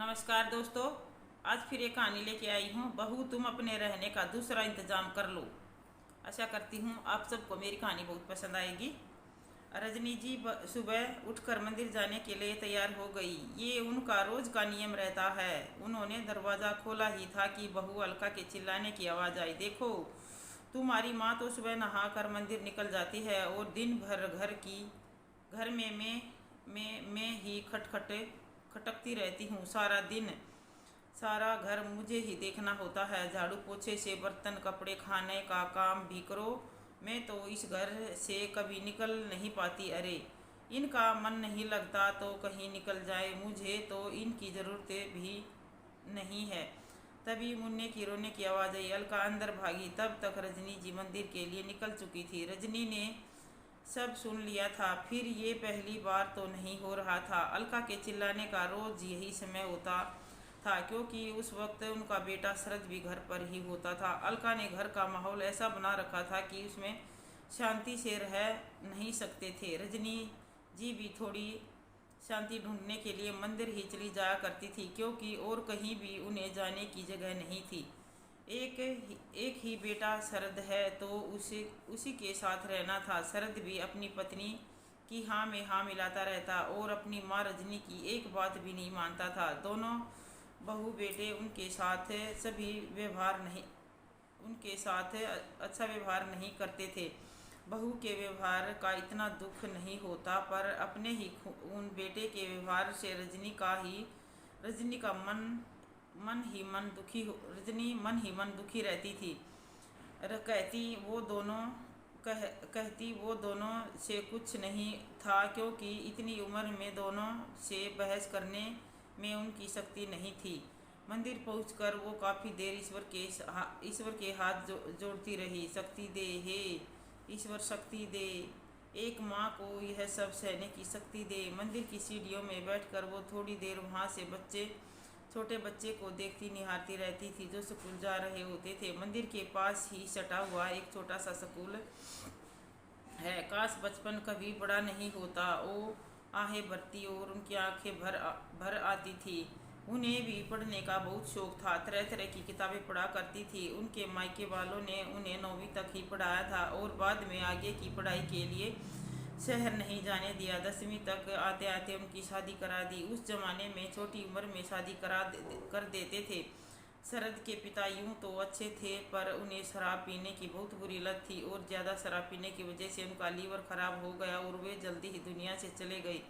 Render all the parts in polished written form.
नमस्कार दोस्तों। आज फिर एक कहानी लेके आई हूँ। बहू तुम अपने रहने का दूसरा इंतजाम कर लो। आशा करती हूँ आप सबको मेरी कहानी बहुत पसंद आएगी। रजनी जी सुबह उठकर मंदिर जाने के लिए तैयार हो गई। ये उनका रोज का नियम रहता है। उन्होंने दरवाज़ा खोला ही था कि बहू अलका के चिल्लाने की आवाज़ आई। देखो, तुम्हारी माँ तो सुबह नहाकर मंदिर निकल जाती है और दिन भर घर में मैं ही खटकती रहती हूँ। सारा दिन सारा घर मुझे ही देखना होता है। झाड़ू पोछे से बर्तन कपड़े खाने का काम भी करो। मैं तो इस घर से कभी निकल नहीं पाती। अरे, इनका मन नहीं लगता तो कहीं निकल जाए, मुझे तो इनकी ज़रूरत भी नहीं है। तभी मुन्ने की रोने की आवाज़ आई। अलका अंदर भागी। तब तक रजनी जी मंदिर के लिए निकल चुकी थी। रजनी ने सब सुन लिया था। फिर ये पहली बार तो नहीं हो रहा था। अलका के चिल्लाने का रोज यही समय होता था, क्योंकि उस वक्त उनका बेटा शरद भी घर पर ही होता था। अलका ने घर का माहौल ऐसा बना रखा था कि उसमें शांति से रह नहीं सकते थे। रजनी जी भी थोड़ी शांति ढूंढने के लिए मंदिर ही चली जाया करती थी, क्योंकि और कहीं भी उन्हें जाने की जगह नहीं थी। एक ही बेटा शरद है तो उसी के साथ रहना था। शरद भी अपनी पत्नी की हाँ में हाँ मिलाता रहता और अपनी माँ रजनी की एक बात भी नहीं मानता था। दोनों बहू बेटे उनके साथ अच्छा व्यवहार नहीं करते थे। बहू के व्यवहार का इतना दुख नहीं होता, पर अपने ही उन बेटे के व्यवहार से रजनी का रजनी मन ही मन दुखी रहती थी। कहती वो दोनों से कुछ नहीं था, क्योंकि इतनी उम्र में दोनों से बहस करने में उनकी शक्ति नहीं थी। मंदिर पहुंचकर वो काफ़ी देर ईश्वर के हाथ जोड़ती रही। शक्ति दे, हे ईश्वर, शक्ति दे। एक माँ को यह सब सहने की शक्ति दे। मंदिर की सीढ़ियों में बैठकर वो थोड़ी देर वहाँ से छोटे बच्चे को देखती निहारती रहती थी, जो स्कूल जा रहे होते थे। मंदिर के पास ही सटा हुआ एक छोटा सा स्कूल है। काश बचपन कभी बड़ा नहीं होता। वो आहें भरती और उनकी आंखें भर आती थी। उन्हें भी पढ़ने का बहुत शौक था। तरह तरह की किताबें पढ़ा करती थी। उनके मायके वालों ने उन्हें 9वीं तक ही पढ़ाया था और बाद में आगे की पढ़ाई के लिए शहर नहीं जाने दिया। 10वीं तक आते आते उनकी शादी करा दी। उस जमाने में छोटी उम्र में शादी कर देते थे। शरद के पिता यूं तो अच्छे थे, पर उन्हें शराब पीने की बहुत बुरी लत थी और ज़्यादा शराब पीने की वजह से उनका लीवर खराब हो गया और वे जल्दी ही दुनिया से चले गए।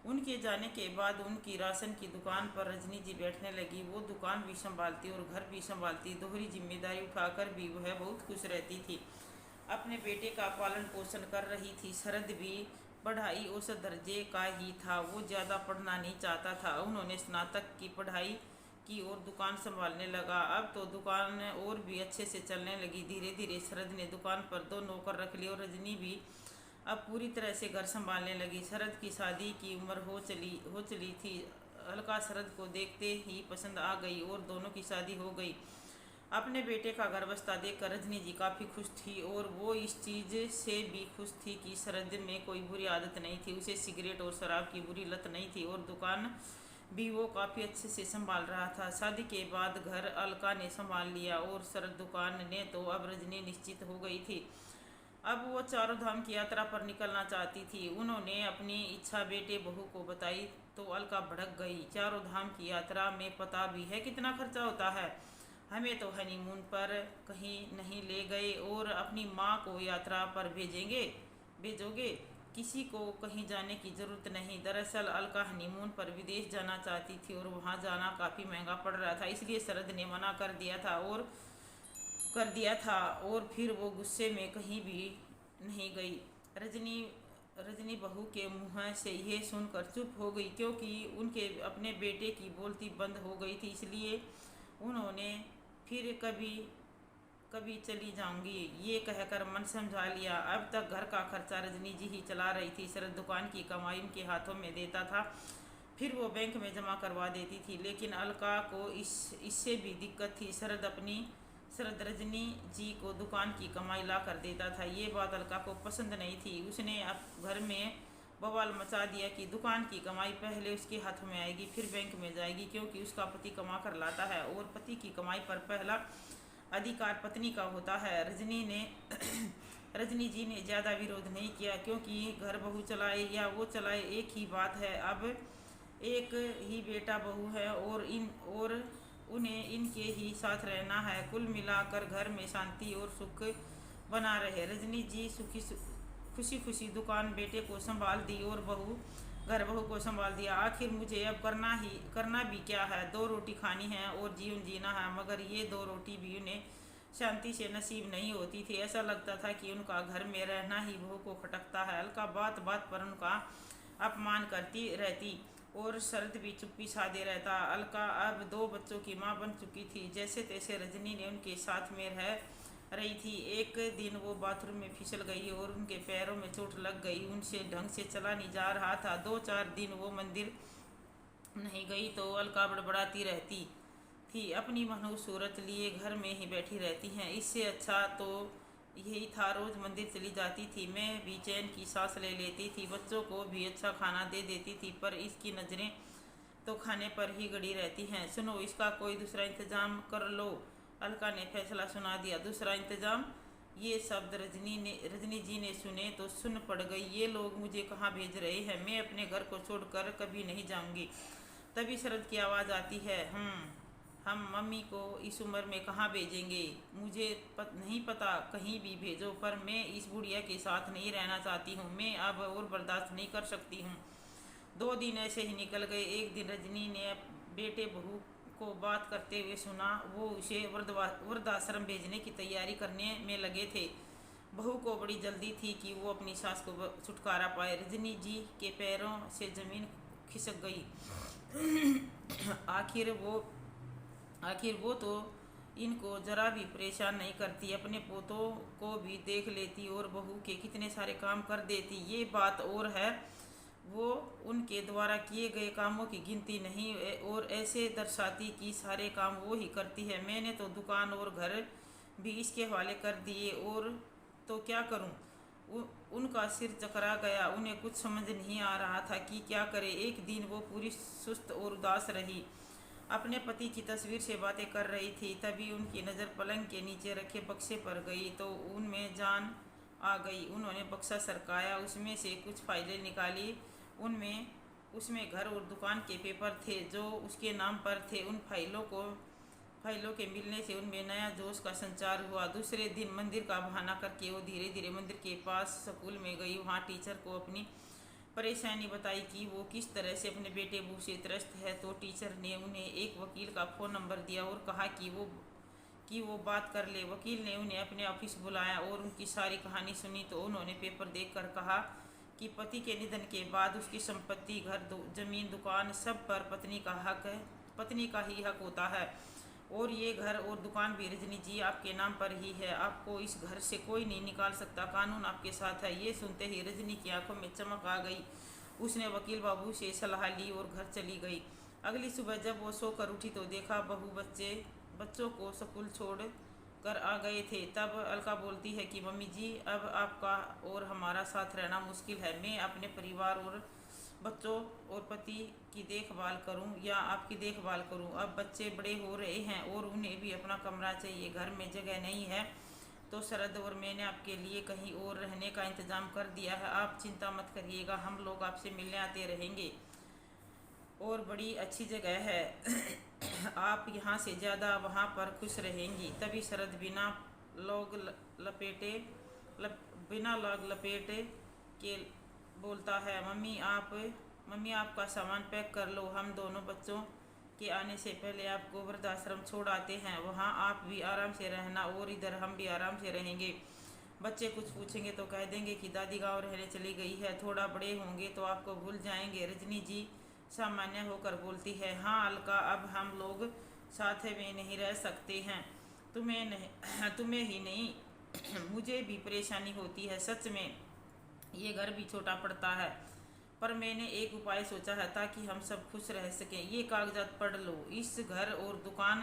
उनके जाने के बाद उनकी राशन की दुकान पर रजनी जी बैठने लगी। वो दुकान भी संभालती और घर भी संभालती। दोहरी जिम्मेदारी उठाकर भी वह बहुत खुश रहती थी। अपने बेटे का पालन पोषण कर रही थी। शरद भी पढ़ाई औसत दर्जे का ही था। वो ज़्यादा पढ़ना नहीं चाहता था। उन्होंने स्नातक की पढ़ाई की और दुकान संभालने लगा। अब तो दुकान और भी अच्छे से चलने लगी। धीरे धीरे शरद ने दुकान पर 2 नौकर रख लिए और रजनी भी अब पूरी तरह से घर संभालने लगी। शरद की शादी की उम्र हो चली थी। अलका शरद को देखते ही पसंद आ गई और दोनों की शादी हो गई। अपने बेटे का घर बस्ता देखकर रजनी जी काफ़ी खुश थी और वो इस चीज़ से भी खुश थी कि शरद में कोई बुरी आदत नहीं थी। उसे सिगरेट और शराब की बुरी लत नहीं थी और दुकान भी वो काफ़ी अच्छे से संभाल रहा था। शादी के बाद घर अलका ने संभाल लिया और शरद दुकान ने तो अब रजनी निश्चित हो गई थी। अब वो चारों धाम की यात्रा पर निकलना चाहती थी। उन्होंने अपनी इच्छा बेटे बहू को बताई तो अलका भड़क गई। चारों धाम की यात्रा में पता भी है कितना खर्चा होता है। हमें तो हनीमून पर कहीं नहीं ले गए और अपनी माँ को यात्रा पर भेजोगे। किसी को कहीं जाने की ज़रूरत नहीं। दरअसल अलका हनीमून पर विदेश जाना चाहती थी और वहाँ जाना काफ़ी महंगा पड़ रहा था, इसलिए शरद ने मना कर दिया था और फिर वो गुस्से में कहीं भी नहीं गई। रजनी बहू के मुँह से यह सुनकर चुप हो गई, क्योंकि उनके अपने बेटे की बोलती बंद हो गई थी। इसलिए उन्होंने फिर कभी चली जाऊंगी ये कहकर मन समझा लिया। अब तक घर का खर्चा रजनी जी ही चला रही थी। शरद दुकान की कमाई उनके हाथों में देता था, फिर वो बैंक में जमा करवा देती थी। लेकिन अलका को इससे भी दिक्कत थी। शरद रजनी जी को दुकान की कमाई ला कर देता था। ये बात अलका को पसंद नहीं थी। उसने अब घर में बवाल मचा दिया कि दुकान की कमाई पहले उसके हाथ में आएगी, फिर बैंक में जाएगी, क्योंकि उसका पति कमा कर लाता है और पति की कमाई पर पहला अधिकार पत्नी का होता है। रजनी जी ने ज़्यादा विरोध नहीं किया, क्योंकि घर बहू चलाए या वो चलाए एक ही बात है। अब एक ही बेटा बहू है और उन्हें इनके ही साथ रहना है। कुल मिलाकर घर में शांति और सुख बना रहे। रजनी जी खुशी खुशी दुकान बेटे को संभाल दी और घर बहू को संभाल दिया। आखिर मुझे अब करना भी क्या है? 2 रोटी खानी है और जीवन जीना है, मगर ये 2 रोटी भी उन्हें शांति से नसीब नहीं होती थी। ऐसा लगता था कि उनका घर में रहना ही बहू को खटकता है। अलका बात बात पर उनका अपमान करती रहती और शरद भी चुप्पी साधे रहता। अलका अब 2 बच्चों की माँ बन चुकी थी। जैसे तैसे रजनी ने उनके साथ में रह रही थी। एक दिन वो बाथरूम में फिसल गई और उनके पैरों में चोट लग गई। उनसे ढंग से चला नहीं जा रहा था। 2-4 दिन वो मंदिर नहीं गई तो अलका बड़बड़ाती रहती थी। अपनी मनहूस सूरत लिए घर में ही बैठी रहती हैं, इससे अच्छा तो यही था रोज़ मंदिर चली जाती थी। मैं भी चैन की सांस ले लेती थी, बच्चों को भी अच्छा खाना दे देती थी, पर इसकी नज़रें तो खाने पर ही गड़ी रहती हैं। सुनो, इसका कोई दूसरा इंतज़ाम कर लो। अलका ने फैसला सुना दिया। दूसरा इंतज़ाम? ये शब्द रजनी जी ने सुने तो सुन पड़ गई। ये लोग मुझे कहाँ भेज रहे हैं? मैं अपने घर को छोड़कर कभी नहीं जाऊंगी। तभी शरद की आवाज़ आती है, हम मम्मी को इस उम्र में कहाँ भेजेंगे? मुझे नहीं पता, कहीं भी भेजो, पर मैं इस बुढ़िया के साथ नहीं रहना चाहती हूँ। मैं अब और बर्दाश्त नहीं कर सकती हूँ। 2 दिन ऐसे ही निकल गए। एक दिन रजनी ने बेटे बहू को बात करते हुए सुना। वो उसे वृद्धाश्रम भेजने की तैयारी करने में लगे थे। बहू को बड़ी जल्दी थी कि वो अपनी सास को छुटकारा पाए। रजनी जी के पैरों से ज़मीन खिसक गई। आखिर वो तो इनको जरा भी परेशान नहीं करती, अपने पोतों को भी देख लेती और बहू के कितने सारे काम कर देती। ये बात और है, वो उनके द्वारा किए गए कामों की गिनती नहीं और ऐसे दर्शाती कि सारे काम वो ही करती है। मैंने तो दुकान और घर भी इसके हवाले कर दिए, और तो क्या करूं? उनका सिर चकरा गया। उन्हें कुछ समझ नहीं आ रहा था कि क्या करे। एक दिन वो पूरी सुस्त और उदास रही, अपने पति की तस्वीर से बातें कर रही थी। तभी उनकी नज़र पलंग के नीचे रखे बक्से पर गई तो उनमें जान आ गई। उन्होंने बक्सा सरकाया, उसमें से कुछ फाइलें निकाली। उसमें घर और दुकान के पेपर थे जो उसके नाम पर थे। उन फाइलों के मिलने से उनमें नया जोश का संचार हुआ। दूसरे दिन मंदिर का बहाना करके वो धीरे धीरे मंदिर के पास स्कूल में गई। वहाँ टीचर को अपनी परेशानी बताई कि वो किस तरह से अपने बेटे बहू से त्रस्त है, तो टीचर ने उन्हें एक वकील का फ़ोन नंबर दिया और कहा कि वो बात कर ले। वकील ने उन्हें अपने ऑफिस बुलाया और उनकी सारी कहानी सुनी तो उन्होंने पेपर देखकर कहा कि पति के निधन के बाद उसकी संपत्ति, घर, जमीन, दुकान, सब पर पत्नी का ही हक होता है, और ये घर और दुकान भी रजनी जी आपके नाम पर ही है। आपको इस घर से कोई नहीं निकाल सकता, कानून आपके साथ है। ये सुनते ही रजनी की आंखों में चमक आ गई। उसने वकील बाबू से सलाह ली और घर चली गई। अगली सुबह जब वो सोकर उठी तो देखा बहू बच्चों को स्कूल छोड़ कर आ गए थे। तब अलका बोलती है कि मम्मी जी, अब आपका और हमारा साथ रहना मुश्किल है। मैं अपने परिवार और बच्चों और पति की देखभाल करूं या आपकी देखभाल करूं? अब बच्चे बड़े हो रहे हैं और उन्हें भी अपना कमरा चाहिए। घर में जगह नहीं है तो शरद और मैंने आपके लिए कहीं और रहने का इंतज़ाम कर दिया है। आप चिंता मत करिएगा, हम लोग आपसे मिलने आते रहेंगे और बड़ी अच्छी जगह है। आप यहाँ से ज़्यादा वहाँ पर खुश रहेंगी। तभी शरद बिना लाग लपेटे के बोलता है, मम्मी आपका सामान पैक कर लो। हम दोनों बच्चों के आने से पहले आपको वृद्धाश्रम छोड़ आते हैं। वहाँ आप भी आराम से रहना और इधर हम भी आराम से रहेंगे। बच्चे कुछ पूछेंगे तो कह देंगे कि दादी गाँव रहने चली गई है। थोड़ा बड़े होंगे तो आपको भूल जाएंगे। रजनी जी सामान्य होकर बोलती है, हाँ अलका, अब हम लोग साथ में नहीं रह सकते हैं। तुम्हें ही नहीं मुझे भी परेशानी होती है। सच में ये घर भी छोटा पड़ता है, पर मैंने एक उपाय सोचा है ताकि हम सब खुश रह सकें। ये कागजात पढ़ लो। इस घर और दुकान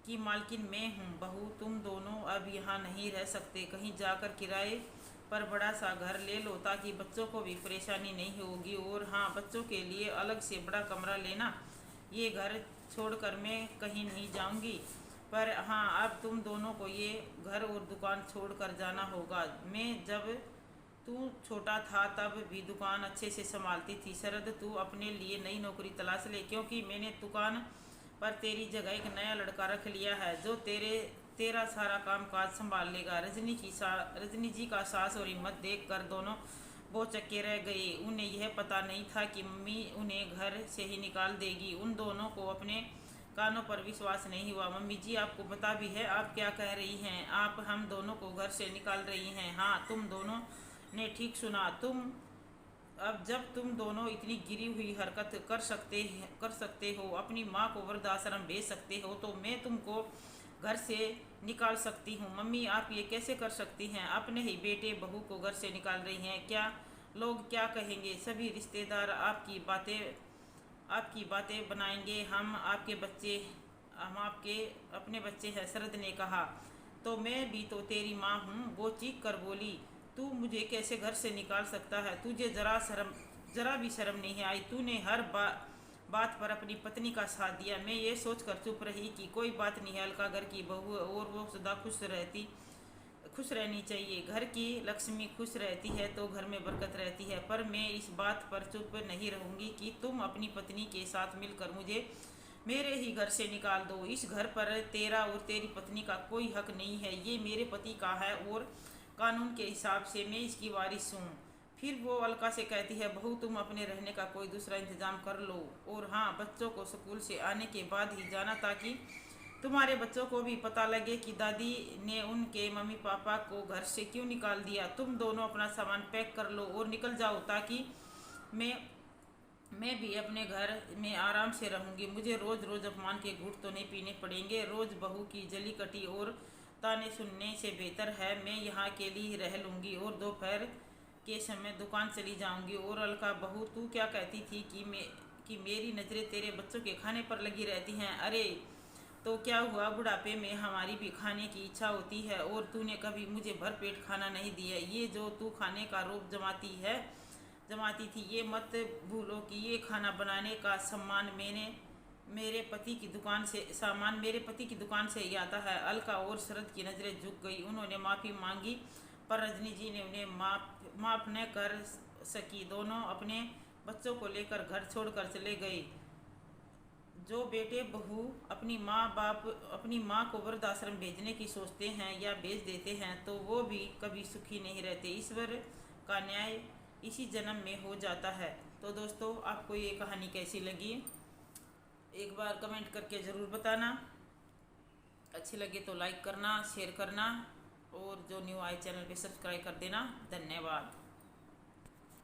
की मालकिन मैं हूँ। बहू, तुम दोनों अब यहाँ नहीं रह सकते, कहीं जाकर किराए पर बड़ा सा घर ले लो ताकि बच्चों को भी परेशानी नहीं होगी। और हाँ, बच्चों के लिए अलग से बड़ा कमरा लेना। ये घर छोड़कर मैं कहीं नहीं जाऊंगी, पर हाँ, अब तुम दोनों को ये घर और दुकान छोड़कर जाना होगा। मैं जब तू छोटा था तब भी दुकान अच्छे से संभालती थी। शरद, तू अपने लिए नई नौकरी तलाश ले, क्योंकि मैंने दुकान पर तेरी जगह एक नया लड़का रख लिया है जो तेरा सारा काम काज संभाल लेगा। रजनी जी का साहस और हिम्मत देख कर दोनों भौचक्के रह गए। उन्हें यह पता नहीं था कि मम्मी उन्हें घर से ही निकाल देगी। उन दोनों को अपने कानों पर विश्वास नहीं हुआ। मम्मी जी, आपको पता भी है आप क्या कह रही हैं? आप हम दोनों को घर से निकाल रही हैं? हाँ, तुम दोनों ने ठीक सुना। अब जब तुम दोनों इतनी गिरी हुई हरकत कर सकते हो, अपनी माँ को वृद्धाश्रम भेज सकते हो, तो मैं तुमको घर से निकाल सकती हूँ। मम्मी, आप ये कैसे कर सकती हैं? अपने ही बेटे बहू को घर से निकाल रही हैं। क्या लोग क्या कहेंगे? सभी रिश्तेदार आपकी बातें बनाएंगे। हम आपके अपने बच्चे हैं, शरद ने कहा। तो मैं भी तो तेरी माँ हूँ, वो चीख कर बोली। तू मुझे कैसे घर से निकाल सकता है? तुझे जरा भी शर्म नहीं आई? तूने हर बात पर अपनी पत्नी का साथ दिया। मैं ये सोचकर चुप रही कि कोई बात नहीं है, अलका घर की बहू है और वो सदा खुश रहनी चाहिए। घर की लक्ष्मी खुश रहती है तो घर में बरकत रहती है। पर मैं इस बात पर चुप नहीं रहूंगी कि तुम अपनी पत्नी के साथ मिलकर मुझे मेरे ही घर से निकाल दो। इस घर पर तेरा और तेरी पत्नी का कोई हक नहीं है। ये मेरे पति का है और कानून के हिसाब से मैं इसकी वारिस हूँ। फिर वो अलका से कहती है, बहू, तुम अपने रहने का कोई दूसरा इंतजाम कर लो। और हाँ, बच्चों को स्कूल से आने के बाद ही जाना, ताकि तुम्हारे बच्चों को भी पता लगे कि दादी ने उनके मम्मी पापा को घर से क्यों निकाल दिया। तुम दोनों अपना सामान पैक कर लो और निकल जाओ, ताकि मैं भी अपने घर में आराम से रहूंगी। मुझे रोज रोज अपमान के घूंट तो नहीं पीने पड़ेंगे। रोज बहू की जली कटी और ताने सुनने से बेहतर है मैं यहाँ अकेली ही रह लूँगी और दोपहर के समय दुकान चली जाऊँगी। और अलका, बहू, तू क्या कहती थी कि मेरी नज़रें तेरे बच्चों के खाने पर लगी रहती हैं? अरे तो क्या हुआ, बुढ़ापे में हमारी भी खाने की इच्छा होती है और तूने कभी मुझे भरपेट खाना नहीं दिया। ये जो तू खाने का रोब जमाती थी, ये मत भूलो कि ये खाना बनाने का सामान मेरे पति की दुकान से ही आता है। अलका और शरद की नज़रें झुक गई। उन्होंने माफ़ी मांगी, पर रजनी जी ने उन्हें माफ़ न कर सकी। दोनों अपने बच्चों को लेकर घर छोड़कर चले गए। जो बेटे बहू अपनी माँ को वृद्धाश्रम भेजने की सोचते हैं या भेज देते हैं, तो वो भी कभी सुखी नहीं रहते। ईश्वर का न्याय इसी जन्म में हो जाता है। तो दोस्तों, आपको ये कहानी कैसी लगी? एक बार कमेंट करके ज़रूर बताना। अच्छी लगे तो लाइक करना, शेयर करना और जो न्यू आए चैनल पे सब्सक्राइब कर देना। धन्यवाद।